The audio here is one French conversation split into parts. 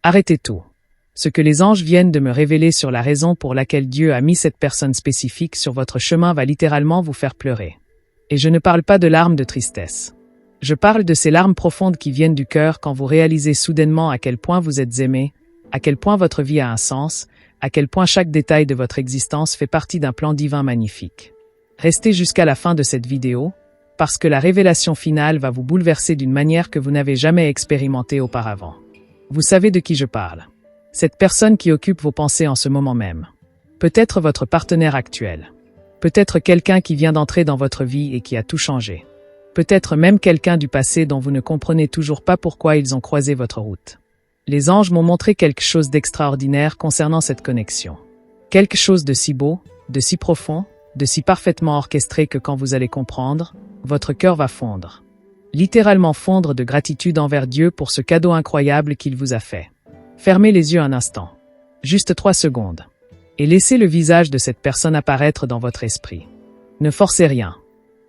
Arrêtez tout. Ce que les anges viennent de me révéler sur la raison pour laquelle Dieu a mis cette personne spécifique sur votre chemin va littéralement vous faire pleurer. Et je ne parle pas de larmes de tristesse. Je parle de ces larmes profondes qui viennent du cœur quand vous réalisez soudainement à quel point vous êtes aimé, à quel point votre vie a un sens, à quel point chaque détail de votre existence fait partie d'un plan divin magnifique. Restez jusqu'à la fin de cette vidéo, parce que la révélation finale va vous bouleverser d'une manière que vous n'avez jamais expérimentée auparavant. Vous savez de qui je parle. Cette personne qui occupe vos pensées en ce moment même. Peut-être votre partenaire actuel. Peut-être quelqu'un qui vient d'entrer dans votre vie et qui a tout changé. Peut-être même quelqu'un du passé dont vous ne comprenez toujours pas pourquoi ils ont croisé votre route. Les anges m'ont montré quelque chose d'extraordinaire concernant cette connexion. Quelque chose de si beau, de si profond, de si parfaitement orchestré que quand vous allez comprendre, votre cœur va fondre. Littéralement fondre de gratitude envers Dieu pour ce cadeau incroyable qu'il vous a fait. Fermez les yeux un instant. Juste 3 secondes. Et laissez le visage de cette personne apparaître dans votre esprit. Ne forcez rien.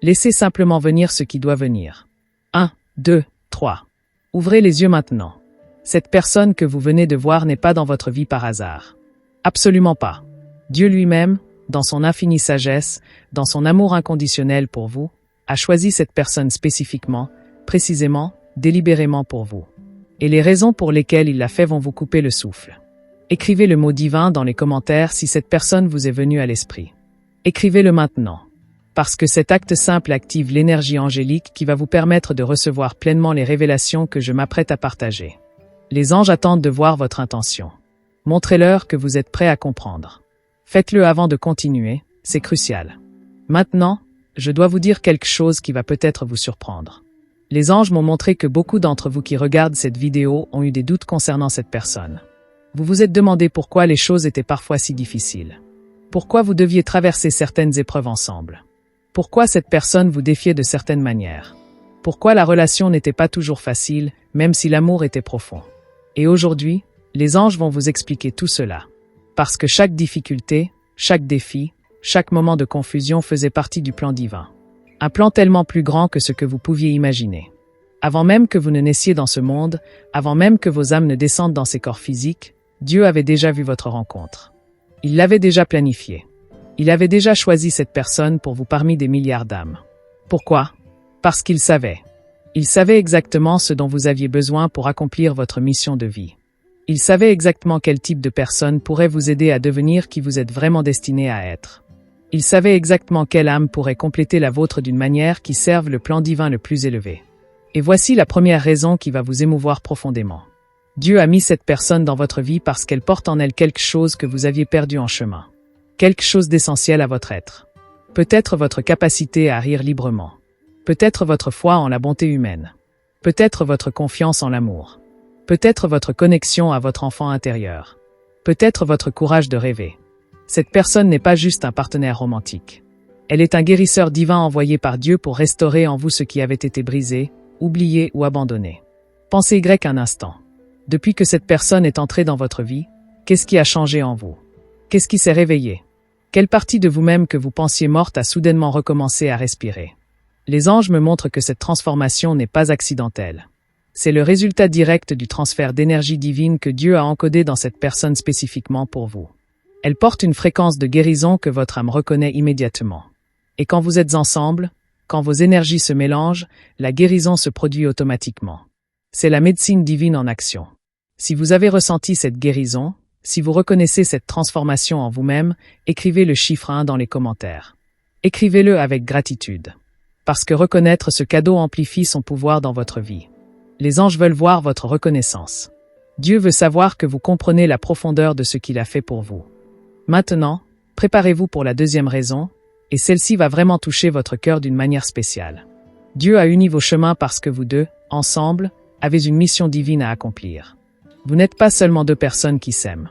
Laissez simplement venir ce qui doit venir. 1, 2, 3. Ouvrez les yeux maintenant. Cette personne que vous venez de voir n'est pas dans votre vie par hasard. Absolument pas. Dieu lui-même, dans son infinie sagesse, dans son amour inconditionnel pour vous, a choisi cette personne spécifiquement, précisément, délibérément pour vous. Et les raisons pour lesquelles il l'a fait vont vous couper le souffle. Écrivez le mot divin dans les commentaires si cette personne vous est venue à l'esprit. Écrivez-le maintenant. Parce que cet acte simple active l'énergie angélique qui va vous permettre de recevoir pleinement les révélations que je m'apprête à partager. Les anges attendent de voir votre intention. Montrez-leur que vous êtes prêt à comprendre. Faites-le avant de continuer, c'est crucial. Maintenant, je dois vous dire quelque chose qui va peut-être vous surprendre. Les anges m'ont montré que beaucoup d'entre vous qui regardent cette vidéo ont eu des doutes concernant cette personne. Vous vous êtes demandé pourquoi les choses étaient parfois si difficiles. Pourquoi vous deviez traverser certaines épreuves ensemble. Pourquoi cette personne vous défiait de certaines manières. Pourquoi la relation n'était pas toujours facile, même si l'amour était profond. Et aujourd'hui, les anges vont vous expliquer tout cela. Parce que chaque difficulté, chaque défi, chaque moment de confusion faisait partie du plan divin. Un plan tellement plus grand que ce que vous pouviez imaginer. Avant même que vous ne naissiez dans ce monde, avant même que vos âmes ne descendent dans ces corps physiques, Dieu avait déjà vu votre rencontre. Il l'avait déjà planifié. Il avait déjà choisi cette personne pour vous parmi des milliards d'âmes. Pourquoi? Parce qu'il savait. Il savait exactement ce dont vous aviez besoin pour accomplir votre mission de vie. Il savait exactement quel type de personne pourrait vous aider à devenir qui vous êtes vraiment destiné à être. Il savait exactement quelle âme pourrait compléter la vôtre d'une manière qui serve le plan divin le plus élevé. Et voici la première raison qui va vous émouvoir profondément. Dieu a mis cette personne dans votre vie parce qu'elle porte en elle quelque chose que vous aviez perdu en chemin. Quelque chose d'essentiel à votre être. Peut-être votre capacité à rire librement. Peut-être votre foi en la bonté humaine. Peut-être votre confiance en l'amour. Peut-être votre connexion à votre enfant intérieur. Peut-être votre courage de rêver. Cette personne n'est pas juste un partenaire romantique. Elle est un guérisseur divin envoyé par Dieu pour restaurer en vous ce qui avait été brisé, oublié ou abandonné. Pensez un instant. Depuis que cette personne est entrée dans votre vie, qu'est-ce qui a changé en vous? Qu'est-ce qui s'est réveillé? Quelle partie de vous-même que vous pensiez morte a soudainement recommencé à respirer? Les anges me montrent que cette transformation n'est pas accidentelle. C'est le résultat direct du transfert d'énergie divine que Dieu a encodé dans cette personne spécifiquement pour vous. Elle porte une fréquence de guérison que votre âme reconnaît immédiatement. Et quand vous êtes ensemble, quand vos énergies se mélangent, la guérison se produit automatiquement. C'est la médecine divine en action. Si vous avez ressenti cette guérison, si vous reconnaissez cette transformation en vous-même, écrivez le chiffre 1 dans les commentaires. Écrivez-le avec gratitude. Parce que reconnaître ce cadeau amplifie son pouvoir dans votre vie. Les anges veulent voir votre reconnaissance. Dieu veut savoir que vous comprenez la profondeur de ce qu'il a fait pour vous. Maintenant, préparez-vous pour la deuxième raison, et celle-ci va vraiment toucher votre cœur d'une manière spéciale. Dieu a uni vos chemins parce que vous deux, ensemble, avez une mission divine à accomplir. Vous n'êtes pas seulement deux personnes qui s'aiment.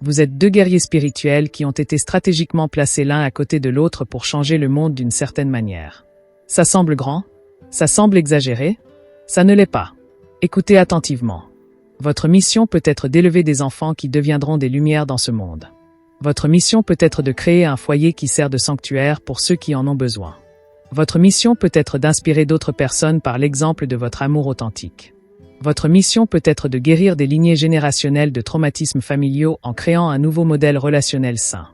Vous êtes deux guerriers spirituels qui ont été stratégiquement placés l'un à côté de l'autre pour changer le monde d'une certaine manière. Ça semble grand? Ça semble exagéré? Ça ne l'est pas. Écoutez attentivement. Votre mission peut être d'élever des enfants qui deviendront des lumières dans ce monde. Votre mission peut être de créer un foyer qui sert de sanctuaire pour ceux qui en ont besoin. Votre mission peut être d'inspirer d'autres personnes par l'exemple de votre amour authentique. Votre mission peut être de guérir des lignées générationnelles de traumatismes familiaux en créant un nouveau modèle relationnel sain.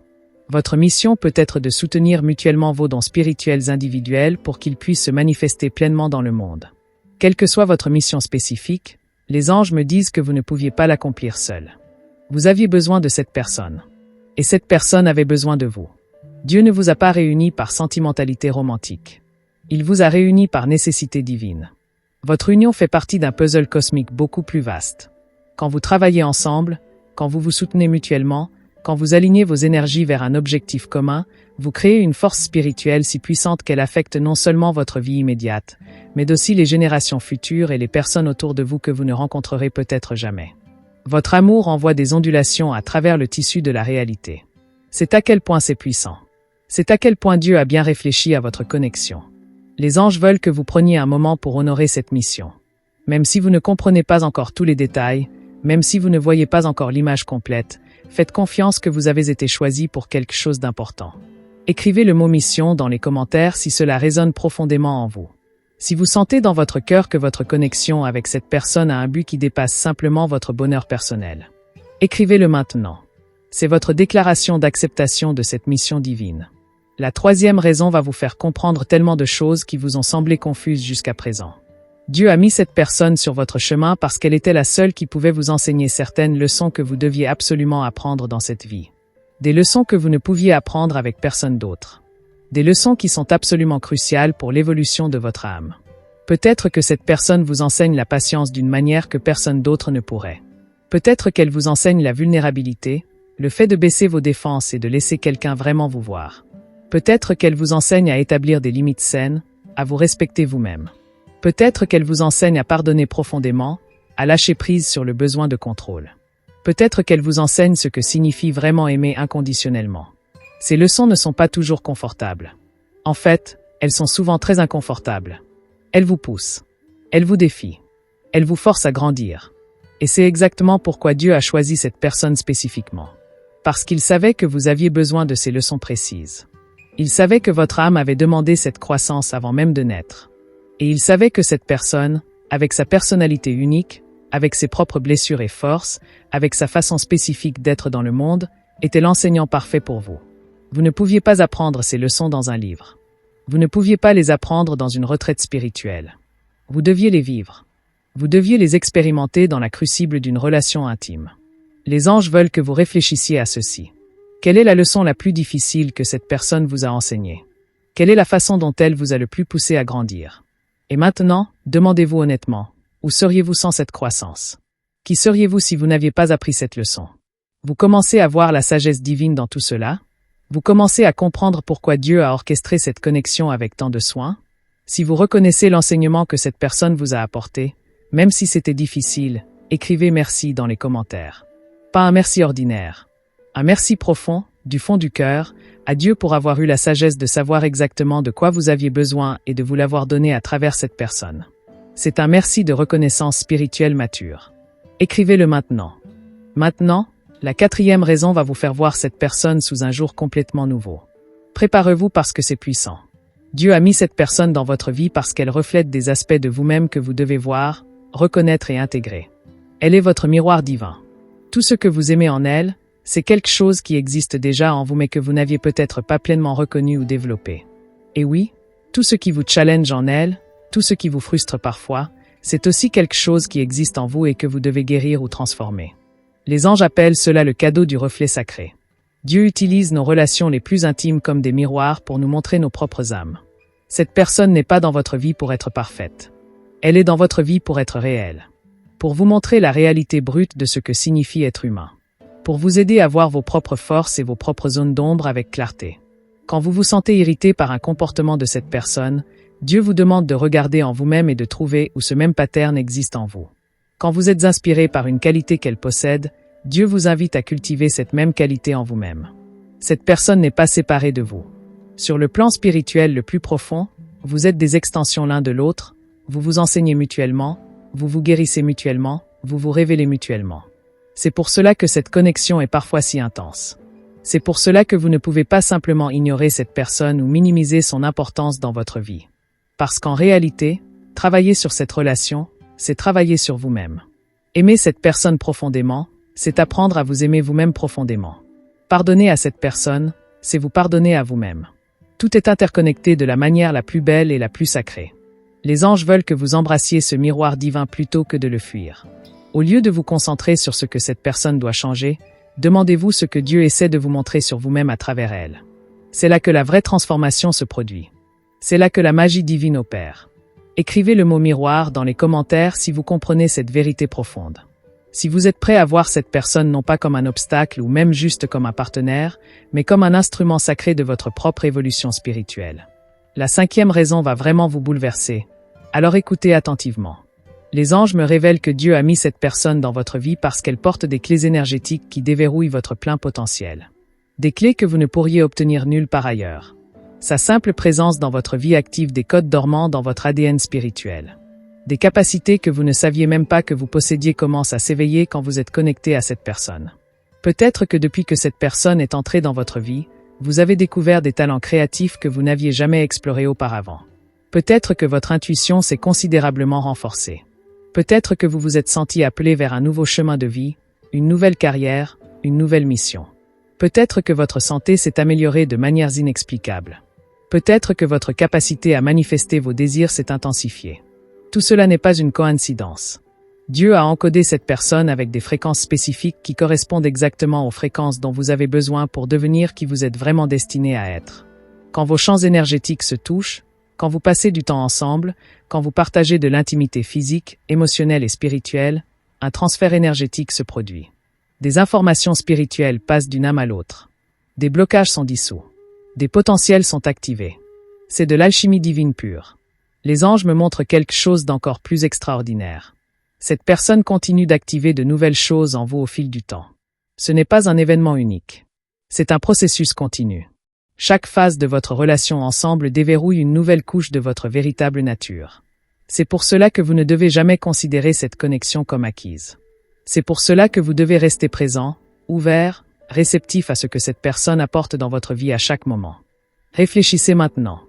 Votre mission peut être de soutenir mutuellement vos dons spirituels individuels pour qu'ils puissent se manifester pleinement dans le monde. Quelle que soit votre mission spécifique, les anges me disent que vous ne pouviez pas l'accomplir seul. Vous aviez besoin de cette personne. Et cette personne avait besoin de vous. Dieu ne vous a pas réunis par sentimentalité romantique. Il vous a réunis par nécessité divine. Votre union fait partie d'un puzzle cosmique beaucoup plus vaste. Quand vous travaillez ensemble, quand vous vous soutenez mutuellement, quand vous alignez vos énergies vers un objectif commun, vous créez une force spirituelle si puissante qu'elle affecte non seulement votre vie immédiate, mais aussi les générations futures et les personnes autour de vous que vous ne rencontrerez peut-être jamais. Votre amour envoie des ondulations à travers le tissu de la réalité. C'est à quel point c'est puissant. C'est à quel point Dieu a bien réfléchi à votre connexion. Les anges veulent que vous preniez un moment pour honorer cette mission. Même si vous ne comprenez pas encore tous les détails, même si vous ne voyez pas encore l'image complète, faites confiance que vous avez été choisi pour quelque chose d'important. Écrivez le mot mission dans les commentaires si cela résonne profondément en vous. Si vous sentez dans votre cœur que votre connexion avec cette personne a un but qui dépasse simplement votre bonheur personnel. Écrivez-le maintenant. C'est votre déclaration d'acceptation de cette mission divine. La troisième raison va vous faire comprendre tellement de choses qui vous ont semblé confuses jusqu'à présent. Dieu a mis cette personne sur votre chemin parce qu'elle était la seule qui pouvait vous enseigner certaines leçons que vous deviez absolument apprendre dans cette vie. Des leçons que vous ne pouviez apprendre avec personne d'autre. Des leçons qui sont absolument cruciales pour l'évolution de votre âme. Peut-être que cette personne vous enseigne la patience d'une manière que personne d'autre ne pourrait. Peut-être qu'elle vous enseigne la vulnérabilité, le fait de baisser vos défenses et de laisser quelqu'un vraiment vous voir. Peut-être qu'elle vous enseigne à établir des limites saines, à vous respecter vous-même. Peut-être qu'elle vous enseigne à pardonner profondément, à lâcher prise sur le besoin de contrôle. Peut-être qu'elle vous enseigne ce que signifie vraiment aimer inconditionnellement. Ces leçons ne sont pas toujours confortables. En fait, elles sont souvent très inconfortables. Elles vous poussent. Elles vous défient. Elles vous forcent à grandir. Et c'est exactement pourquoi Dieu a choisi cette personne spécifiquement. Parce qu'il savait que vous aviez besoin de ces leçons précises. Il savait que votre âme avait demandé cette croissance avant même de naître. Et il savait que cette personne, avec sa personnalité unique, avec ses propres blessures et forces, avec sa façon spécifique d'être dans le monde, était l'enseignant parfait pour vous. Vous ne pouviez pas apprendre ces leçons dans un livre. Vous ne pouviez pas les apprendre dans une retraite spirituelle. Vous deviez les vivre. Vous deviez les expérimenter dans la crucible d'une relation intime. Les anges veulent que vous réfléchissiez à ceci. Quelle est la leçon la plus difficile que cette personne vous a enseignée? Quelle est la façon dont elle vous a le plus poussé à grandir? Et maintenant, demandez-vous honnêtement, où seriez-vous sans cette croissance? Qui seriez-vous si vous n'aviez pas appris cette leçon? Vous commencez à voir la sagesse divine dans tout cela? Vous commencez à comprendre pourquoi Dieu a orchestré cette connexion avec tant de soin? Si vous reconnaissez l'enseignement que cette personne vous a apporté, même si c'était difficile, écrivez merci dans les commentaires. Pas un merci ordinaire. Un merci profond, du fond du cœur, à Dieu pour avoir eu la sagesse de savoir exactement de quoi vous aviez besoin et de vous l'avoir donné à travers cette personne. C'est un merci de reconnaissance spirituelle mature. Écrivez-le maintenant. Maintenant, la quatrième raison va vous faire voir cette personne sous un jour complètement nouveau. Préparez-vous parce que c'est puissant. Dieu a mis cette personne dans votre vie parce qu'elle reflète des aspects de vous-même que vous devez voir, reconnaître et intégrer. Elle est votre miroir divin. Tout ce que vous aimez en elle, c'est quelque chose qui existe déjà en vous mais que vous n'aviez peut-être pas pleinement reconnu ou développé. Et oui, tout ce qui vous challenge en elle, tout ce qui vous frustre parfois, c'est aussi quelque chose qui existe en vous et que vous devez guérir ou transformer. Les anges appellent cela le cadeau du reflet sacré. Dieu utilise nos relations les plus intimes comme des miroirs pour nous montrer nos propres âmes. Cette personne n'est pas dans votre vie pour être parfaite. Elle est dans votre vie pour être réelle. Pour vous montrer la réalité brute de ce que signifie être humain. Pour vous aider à voir vos propres forces et vos propres zones d'ombre avec clarté. Quand vous vous sentez irrité par un comportement de cette personne, Dieu vous demande de regarder en vous-même et de trouver où ce même pattern existe en vous. Quand vous êtes inspiré par une qualité qu'elle possède, Dieu vous invite à cultiver cette même qualité en vous-même. Cette personne n'est pas séparée de vous. Sur le plan spirituel le plus profond, vous êtes des extensions l'un de l'autre, vous vous enseignez mutuellement, vous vous guérissez mutuellement, vous vous révélez mutuellement. C'est pour cela que cette connexion est parfois si intense. C'est pour cela que vous ne pouvez pas simplement ignorer cette personne ou minimiser son importance dans votre vie. Parce qu'en réalité, travailler sur cette relation, c'est travailler sur vous-même. Aimer cette personne profondément, c'est apprendre à vous aimer vous-même profondément. Pardonner à cette personne, c'est vous pardonner à vous-même. Tout est interconnecté de la manière la plus belle et la plus sacrée. Les anges veulent que vous embrassiez ce miroir divin plutôt que de le fuir. Au lieu de vous concentrer sur ce que cette personne doit changer, demandez-vous ce que Dieu essaie de vous montrer sur vous-même à travers elle. C'est là que la vraie transformation se produit. C'est là que la magie divine opère. Écrivez le mot miroir dans les commentaires si vous comprenez cette vérité profonde. Si vous êtes prêt à voir cette personne non pas comme un obstacle ou même juste comme un partenaire, mais comme un instrument sacré de votre propre évolution spirituelle. La 5e raison va vraiment vous bouleverser. Alors écoutez attentivement. Les anges me révèlent que Dieu a mis cette personne dans votre vie parce qu'elle porte des clés énergétiques qui déverrouillent votre plein potentiel. Des clés que vous ne pourriez obtenir nulle part ailleurs. Sa simple présence dans votre vie active des codes dormants dans votre ADN spirituel. Des capacités que vous ne saviez même pas que vous possédiez commencent à s'éveiller quand vous êtes connecté à cette personne. Peut-être que depuis que cette personne est entrée dans votre vie, vous avez découvert des talents créatifs que vous n'aviez jamais explorés auparavant. Peut-être que votre intuition s'est considérablement renforcée. Peut-être que vous vous êtes senti appelé vers un nouveau chemin de vie, une nouvelle carrière, une nouvelle mission. Peut-être que votre santé s'est améliorée de manières inexplicables. Peut-être que votre capacité à manifester vos désirs s'est intensifiée. Tout cela n'est pas une coïncidence. Dieu a encodé cette personne avec des fréquences spécifiques qui correspondent exactement aux fréquences dont vous avez besoin pour devenir qui vous êtes vraiment destiné à être. Quand vos champs énergétiques se touchent, quand vous passez du temps ensemble, quand vous partagez de l'intimité physique, émotionnelle et spirituelle, un transfert énergétique se produit. Des informations spirituelles passent d'une âme à l'autre. Des blocages sont dissous. Des potentiels sont activés. C'est de l'alchimie divine pure. Les anges me montrent quelque chose d'encore plus extraordinaire. Cette personne continue d'activer de nouvelles choses en vous au fil du temps. Ce n'est pas un événement unique. C'est un processus continu. Chaque phase de votre relation ensemble déverrouille une nouvelle couche de votre véritable nature. C'est pour cela que vous ne devez jamais considérer cette connexion comme acquise. C'est pour cela que vous devez rester présent, ouvert, réceptif à ce que cette personne apporte dans votre vie à chaque moment. Réfléchissez maintenant.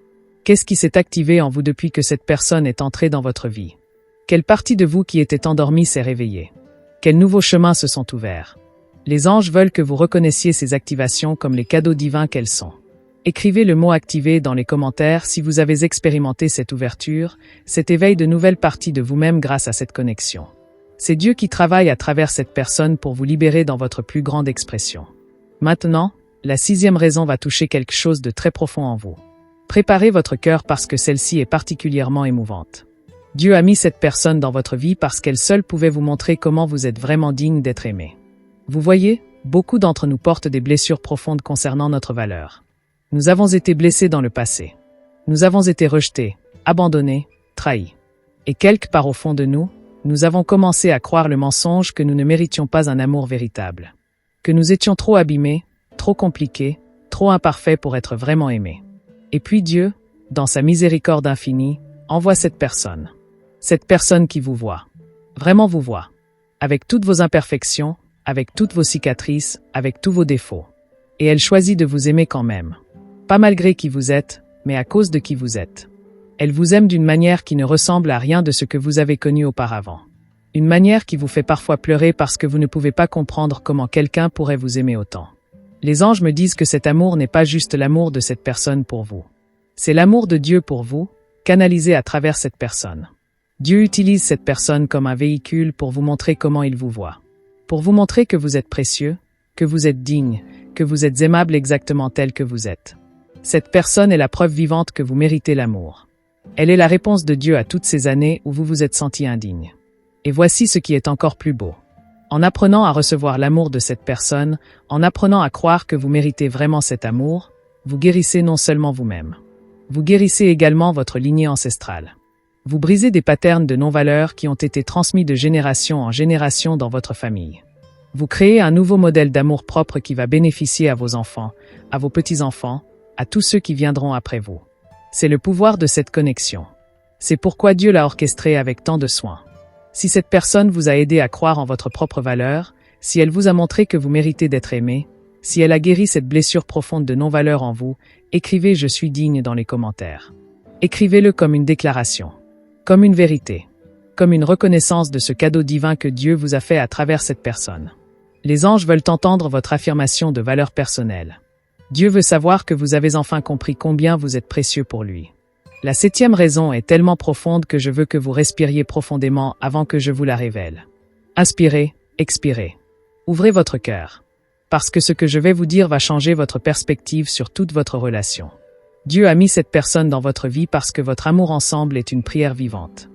Qu'est-ce qui s'est activé en vous depuis que cette personne est entrée dans votre vie? Quelle partie de vous qui était endormie s'est réveillée? Quels nouveaux chemins se sont ouverts? Les anges veulent que vous reconnaissiez ces activations comme les cadeaux divins qu'elles sont. Écrivez le mot « activé » dans les commentaires si vous avez expérimenté cette ouverture, cet éveil de nouvelles parties de vous-même grâce à cette connexion. C'est Dieu qui travaille à travers cette personne pour vous libérer dans votre plus grande expression. Maintenant, la 6e raison va toucher quelque chose de très profond en vous. Préparez votre cœur parce que celle-ci est particulièrement émouvante. Dieu a mis cette personne dans votre vie parce qu'elle seule pouvait vous montrer comment vous êtes vraiment digne d'être aimé. Vous voyez, beaucoup d'entre nous portent des blessures profondes concernant notre valeur. Nous avons été blessés dans le passé. Nous avons été rejetés, abandonnés, trahis. Et quelque part au fond de nous, nous avons commencé à croire le mensonge que nous ne méritions pas un amour véritable. Que nous étions trop abîmés, trop compliqués, trop imparfaits pour être vraiment aimés. Et puis Dieu, dans sa miséricorde infinie, envoie cette personne. Cette personne qui vous voit. Vraiment vous voit. Avec toutes vos imperfections, avec toutes vos cicatrices, avec tous vos défauts. Et elle choisit de vous aimer quand même. Pas malgré qui vous êtes, mais à cause de qui vous êtes. Elle vous aime d'une manière qui ne ressemble à rien de ce que vous avez connu auparavant. Une manière qui vous fait parfois pleurer parce que vous ne pouvez pas comprendre comment quelqu'un pourrait vous aimer autant. Les anges me disent que cet amour n'est pas juste l'amour de cette personne pour vous. C'est l'amour de Dieu pour vous, canalisé à travers cette personne. Dieu utilise cette personne comme un véhicule pour vous montrer comment il vous voit. Pour vous montrer que vous êtes précieux, que vous êtes digne, que vous êtes aimable exactement tel que vous êtes. Cette personne est la preuve vivante que vous méritez l'amour. Elle est la réponse de Dieu à toutes ces années où vous vous êtes senti indigne. Et voici ce qui est encore plus beau. En apprenant à recevoir l'amour de cette personne, en apprenant à croire que vous méritez vraiment cet amour, vous guérissez non seulement vous-même. Vous guérissez également votre lignée ancestrale. Vous brisez des patterns de non-valeur qui ont été transmis de génération en génération dans votre famille. Vous créez un nouveau modèle d'amour propre qui va bénéficier à vos enfants, à vos petits-enfants, à tous ceux qui viendront après vous. C'est le pouvoir de cette connexion. C'est pourquoi Dieu l'a orchestré avec tant de soin. Si cette personne vous a aidé à croire en votre propre valeur, si elle vous a montré que vous méritez d'être aimé, si elle a guéri cette blessure profonde de non-valeur en vous, écrivez « Je suis digne » dans les commentaires. Écrivez-le comme une déclaration, comme une vérité. comme une reconnaissance de ce cadeau divin que Dieu vous a fait à travers cette personne. Les anges veulent entendre votre affirmation de valeur personnelle. Dieu veut savoir que vous avez enfin compris combien vous êtes précieux pour lui. La 7e raison est tellement profonde que je veux que vous respiriez profondément avant que je vous la révèle. Inspirez, expirez. Ouvrez votre cœur. Parce que ce que je vais vous dire va changer votre perspective sur toute votre relation. Dieu a mis cette personne dans votre vie parce que votre amour ensemble est une prière vivante.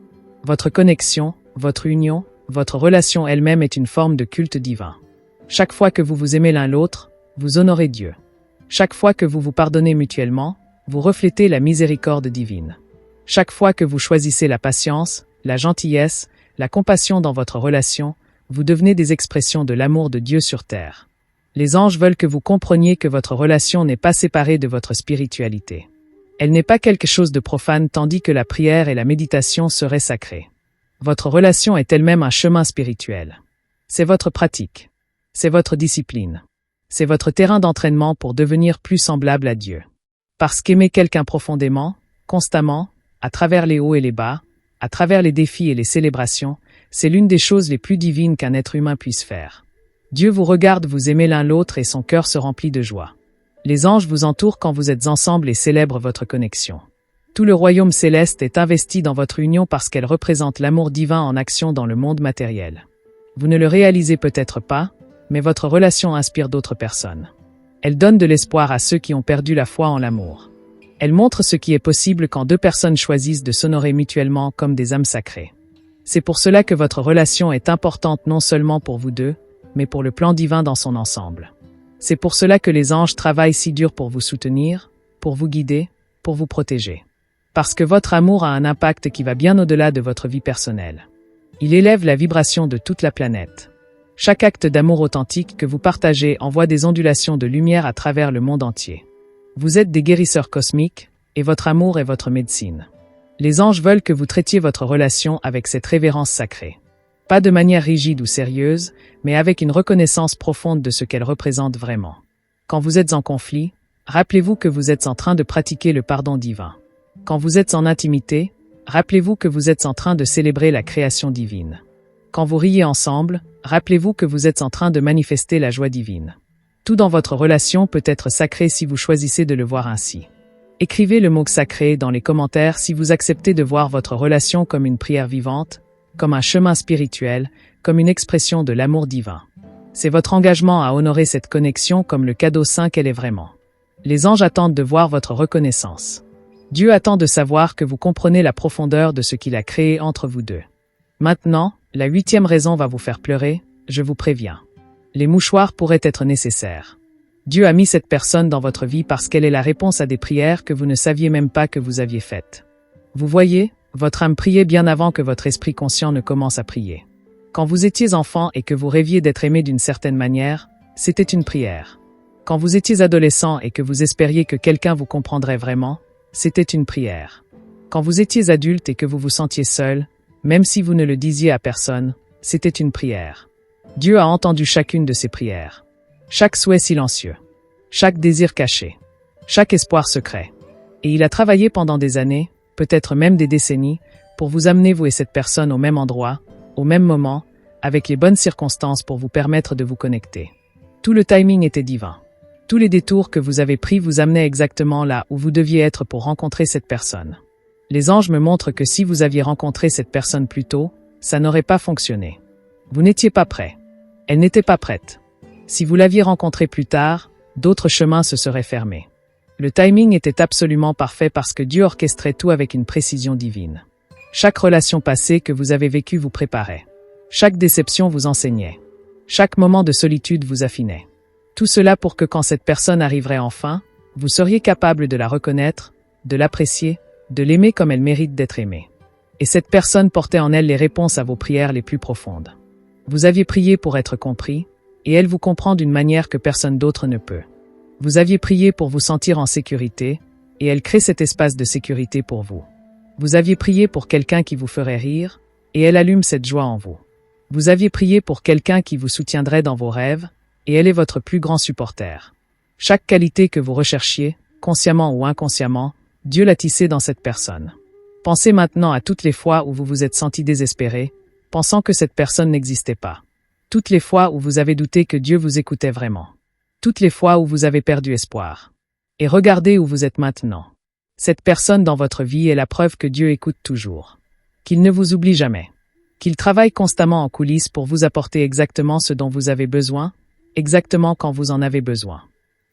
Votre connexion, votre union, votre relation elle-même est une forme de culte divin. Chaque fois que vous vous aimez l'un l'autre, vous honorez Dieu. Chaque fois que vous vous pardonnez mutuellement, vous reflétez la miséricorde divine. Chaque fois que vous choisissez la patience, la gentillesse, la compassion dans votre relation, vous devenez des expressions de l'amour de Dieu sur terre. Les anges veulent que vous compreniez que votre relation n'est pas séparée de votre spiritualité. Elle n'est pas quelque chose de profane tandis que la prière et la méditation seraient sacrées. Votre relation est elle-même un chemin spirituel. C'est votre pratique. C'est votre discipline. C'est votre terrain d'entraînement pour devenir plus semblable à Dieu. Parce qu'aimer quelqu'un profondément, constamment, à travers les hauts et les bas, à travers les défis et les célébrations, c'est l'une des choses les plus divines qu'un être humain puisse faire. Dieu vous regarde vous aimer l'un l'autre et son cœur se remplit de joie. Les anges vous entourent quand vous êtes ensemble et célèbrent votre connexion. Tout le royaume céleste est investi dans votre union parce qu'elle représente l'amour divin en action dans le monde matériel. Vous ne le réalisez peut-être pas, mais votre relation inspire d'autres personnes. Elle donne de l'espoir à ceux qui ont perdu la foi en l'amour. Elle montre ce qui est possible quand deux personnes choisissent de s'honorer mutuellement comme des âmes sacrées. C'est pour cela que votre relation est importante non seulement pour vous deux, mais pour le plan divin dans son ensemble. C'est pour cela que les anges travaillent si dur pour vous soutenir, pour vous guider, pour vous protéger. Parce que votre amour a un impact qui va bien au-delà de votre vie personnelle. Il élève la vibration de toute la planète. Chaque acte d'amour authentique que vous partagez envoie des ondulations de lumière à travers le monde entier. Vous êtes des guérisseurs cosmiques, et votre amour est votre médecine. Les anges veulent que vous traitiez votre relation avec cette révérence sacrée. Pas de manière rigide ou sérieuse, mais avec une reconnaissance profonde de ce qu'elle représente vraiment. Quand vous êtes en conflit, rappelez-vous que vous êtes en train de pratiquer le pardon divin. Quand vous êtes en intimité, rappelez-vous que vous êtes en train de célébrer la création divine. Quand vous riez ensemble, rappelez-vous que vous êtes en train de manifester la joie divine. Tout dans votre relation peut être sacré si vous choisissez de le voir ainsi. Écrivez le mot sacré dans les commentaires si vous acceptez de voir votre relation comme une prière vivante, comme un chemin spirituel, comme une expression de l'amour divin. C'est votre engagement à honorer cette connexion comme le cadeau saint qu'elle est vraiment. Les anges attendent de voir votre reconnaissance. Dieu attend de savoir que vous comprenez la profondeur de ce qu'il a créé entre vous deux. Maintenant, la 8e raison va vous faire pleurer, je vous préviens. Les mouchoirs pourraient être nécessaires. Dieu a mis cette personne dans votre vie parce qu'elle est la réponse à des prières que vous ne saviez même pas que vous aviez faites. Vous voyez, votre âme priait bien avant que votre esprit conscient ne commence à prier. Quand vous étiez enfant et que vous rêviez d'être aimé d'une certaine manière, c'était une prière. Quand vous étiez adolescent et que vous espériez que quelqu'un vous comprendrait vraiment, c'était une prière. Quand vous étiez adulte et que vous vous sentiez seul, même si vous ne le disiez à personne, c'était une prière. Dieu a entendu chacune de ces prières. Chaque souhait silencieux. Chaque désir caché. Chaque espoir secret. Et il a travaillé pendant des années, peut-être même des décennies, pour vous amener vous et cette personne au même endroit, au même moment, avec les bonnes circonstances pour vous permettre de vous connecter. Tout le timing était divin. Tous les détours que vous avez pris vous amenaient exactement là où vous deviez être pour rencontrer cette personne. Les anges me montrent que si vous aviez rencontré cette personne plus tôt, ça n'aurait pas fonctionné. Vous n'étiez pas prêt. Elle n'était pas prête. Si vous l'aviez rencontrée plus tard, d'autres chemins se seraient fermés. Le timing était absolument parfait parce que Dieu orchestrait tout avec une précision divine. Chaque relation passée que vous avez vécue vous préparait. Chaque déception vous enseignait. Chaque moment de solitude vous affinait. Tout cela pour que quand cette personne arriverait enfin, vous seriez capable de la reconnaître, de l'apprécier, de l'aimer comme elle mérite d'être aimée. Et cette personne portait en elle les réponses à vos prières les plus profondes. Vous aviez prié pour être compris, et elle vous comprend d'une manière que personne d'autre ne peut. Vous aviez prié pour vous sentir en sécurité, et elle crée cet espace de sécurité pour vous. Vous aviez prié pour quelqu'un qui vous ferait rire, et elle allume cette joie en vous. Vous aviez prié pour quelqu'un qui vous soutiendrait dans vos rêves, et elle est votre plus grand supporter. Chaque qualité que vous recherchiez, consciemment ou inconsciemment, Dieu l'a tissée dans cette personne. Pensez maintenant à toutes les fois où vous vous êtes senti désespéré, pensant que cette personne n'existait pas. Toutes les fois où vous avez douté que Dieu vous écoutait vraiment. Toutes les fois où vous avez perdu espoir. Et regardez où vous êtes maintenant. Cette personne dans votre vie est la preuve que Dieu écoute toujours. Qu'il ne vous oublie jamais. Qu'il travaille constamment en coulisses pour vous apporter exactement ce dont vous avez besoin, exactement quand vous en avez besoin.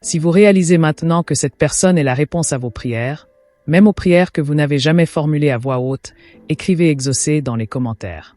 Si vous réalisez maintenant que cette personne est la réponse à vos prières, même aux prières que vous n'avez jamais formulées à voix haute, écrivez exaucé dans les commentaires.